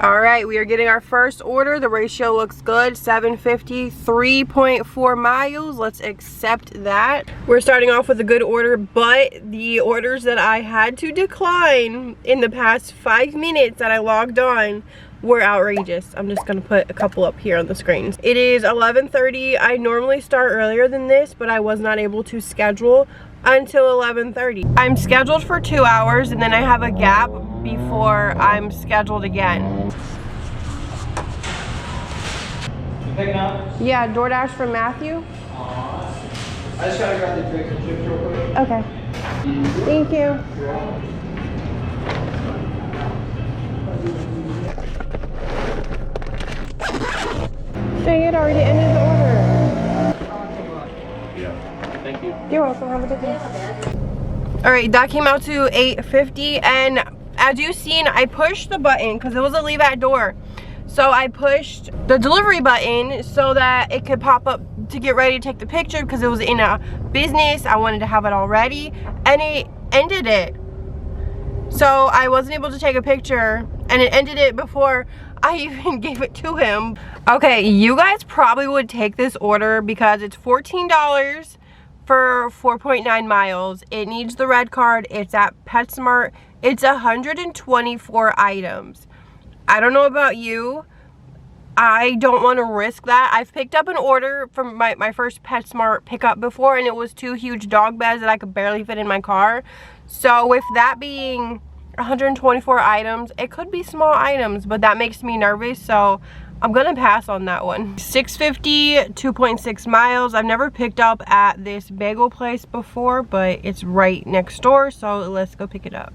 All right, we are getting our first order. The ratio looks good, 750, 3.4 miles. Let's accept that. We're starting off with a good order, but the orders that I had to decline in the past 5 minutes that I logged on were outrageous. I'm just gonna put a couple up here on the screens. It is 11:30. I normally start earlier than this, but I was not able to schedule until 11:30. I'm scheduled for 2 hours and then I have a gap before I'm scheduled again. You picking up? Yeah, DoorDash from Matthew. I just gotta grab the drinks and chips real quick. Okay. Thank you. Dang it, already ended the order. Yeah. Thank you. You're welcome. Have a good day. All right, that came out to $8.50, and as you've seen, I pushed the button because it was a leave at door. So I pushed the delivery button so that it could pop up to get ready to take the picture because it was in a business. I wanted to have it all ready, and it ended it. So I wasn't able to take a picture, and it ended it before I even gave it to him. Okay, you guys probably would take this order because it's $14 for 4.9 miles. It needs the red card. It's at PetSmart. It's 124 items. I don't know about you. I don't want to risk that. I've picked up an order from my first PetSmart pickup before, and it was 2 huge dog beds that I could barely fit in my car. So with that being 124 items, it could be small items, but that makes me nervous, so I'm gonna pass on that one. 650, 2.6 miles. I've never picked up at this bagel place before, but it's right next door, so let's go pick it up.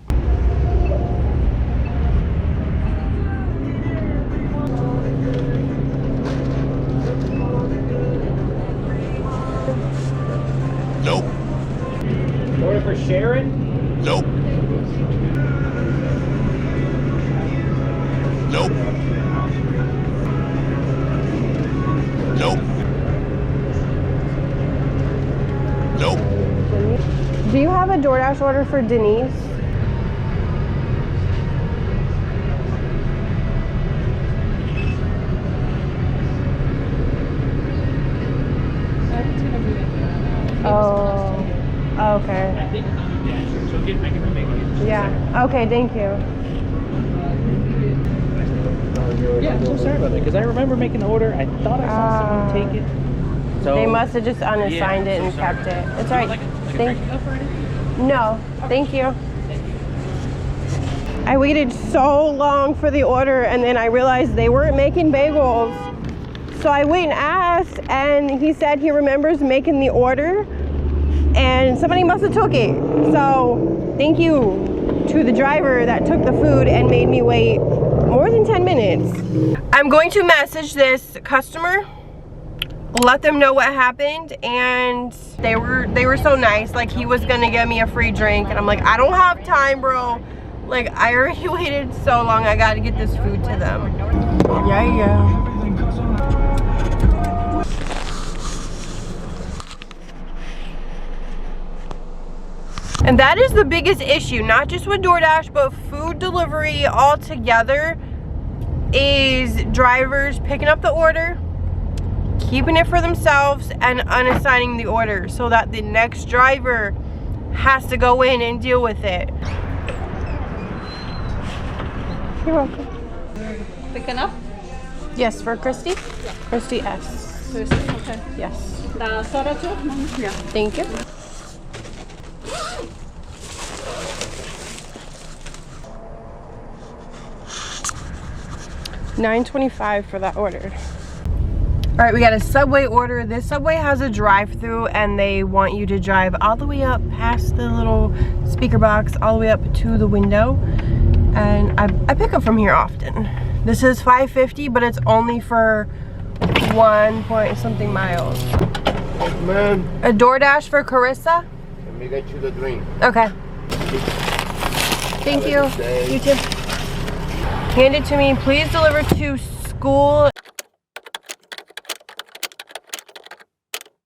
Nope. Order for Sharon? Nope. Nope. Nope. Nope. Do you have a DoorDash order for Denise? Oh, okay. I think, yeah, sure. So I can remake it. Yeah, okay, thank you. Yeah, I'm so sorry about that, because I remember making the order. I thought I saw someone take it. So They must have just unassigned it and kept it. It's all right. Thank you. No, thank you. I waited so long for the order, and then I realized they weren't making bagels. So I went and asked, and he said he remembers making the order, and somebody must have took it. So thank you to the driver that took the food and made me wait more than 10 minutes. I'm going to message this customer, let them know what happened, and they were so nice. Like, he was gonna give me a free drink, and I'm like, I don't have time, bro. Like, I already waited so long. I gotta get this food to them. Yeah. And that is the biggest issue, not just with DoorDash, but food delivery altogether, is drivers picking up the order, keeping it for themselves, and unassigning the order so that the next driver has to go in and deal with it. You're welcome. Picking up? Yes, for Christy? Yeah. Christy S. Thursday, okay. Yes. The Sara too? Yeah. Thank you. $9.25 for that order. All right, we got a Subway order. This Subway has a drive-through, and they want you to drive all the way up past the little speaker box, all the way up to the window. And I pick up from here often. This is $5.50, but it's only for 1-point-something miles. Man, A DoorDash for Carissa? let me get you the drink. Okay. Thank you. You too. Hand it to me. Please deliver to school.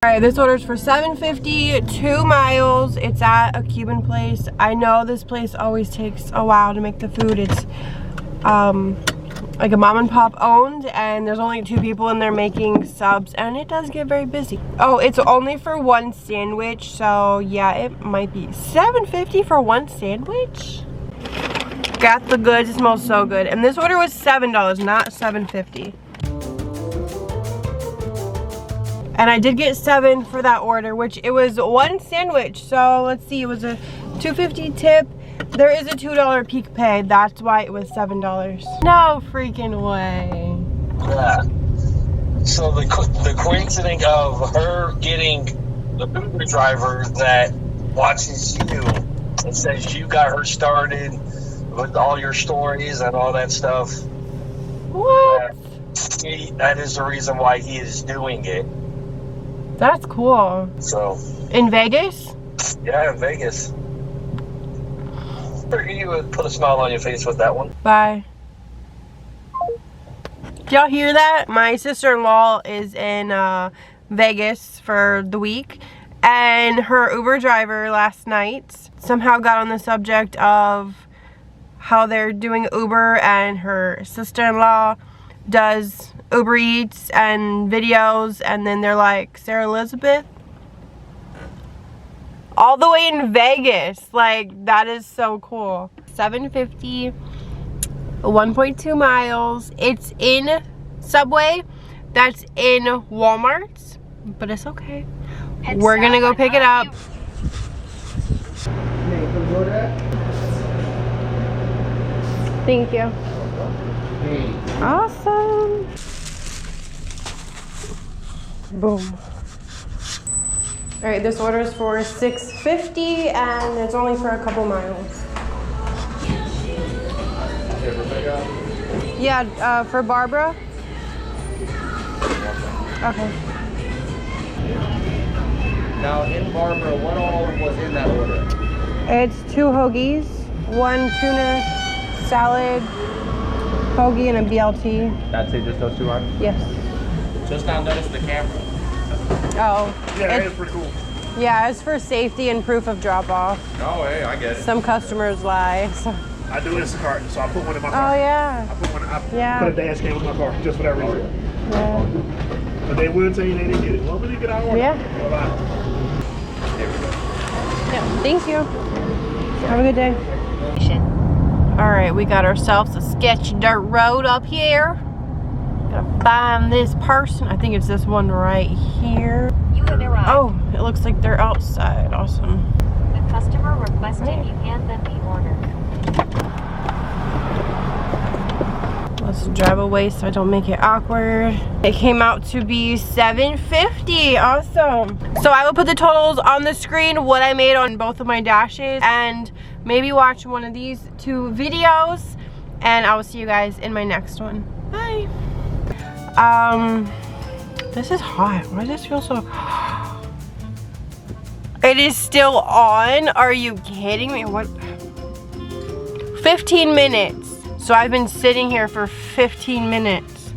Alright, this order's for $7.50, 2 miles. It's at a Cuban place. I know this place always takes a while to make the food. It's like a mom and pop owned, and there's only 2 people in there making subs, and it does get very busy. Oh, it's only for 1 sandwich, so yeah, it might be $7.50 for 1 sandwich. Got the goods. It smells so good, and this order was $7, not $7.50. And I did get 7 for that order, which it was 1 sandwich. So let's see, it was a $2.50 tip. There is a $2 peak pay. That's why it was $7. No freaking way. Yeah. So the coincidence of her getting the Uber driver that watches you and says you got her started with all your stories and all that stuff. What? That is the reason why he is doing it. That's cool. So. In Vegas? Yeah, in Vegas. You would put a smile on your face with that one. Bye. Did y'all hear that? My sister-in-law is in Vegas for the week, and her Uber driver last night somehow got on the subject of how they're doing Uber, and her sister-in-law does Uber Eats and videos, and then they're like, Sarah Elizabeth? All the way in Vegas. Like, that is so cool. $7.50, 1.2 miles. It's in Subway. That's in Walmart. But it's okay. We're gonna go pick it up. Thank you. Awesome. Boom. All right, this order is for $6.50, and it's only for a couple miles. Yeah, for Barbara. Okay. Now in Barbara, what all was in that order? It's 2 hoagies, 1 tuna salad, hoagie, and a BLT. That's it, just those 2 items? Yes. Just now noticed the camera. Oh. Yeah, it's pretty cool. Yeah, it's for safety and proof of drop-off. Oh, hey, I get it. Some customers lie. So. I do Instacart, so I put one in my Oh, car. yeah. I put a Yeah. dash cam in my car, just for that reason. Yeah. But they will tell you they didn't get it. Well, we didn't get our order. Yeah. Bye-bye. Yeah, thank you. Have a good day. All right, we got ourselves a sketchy dirt road up here. Gotta find this person. I think it's this one right here. You have arrived. Oh, it looks like they're outside. Awesome. The customer requested you hand them the order. Let's drive away so I don't make it awkward. It came out to be $7.50. Awesome. So I will put the totals on the screen, what I made on both of my dashes, and maybe watch one of these 2 videos, and I will see you guys in my next one. Bye. This is hot. Why does this feel so... It is still on? Are you kidding me? What? 15 minutes. So I've been sitting here for 15 minutes.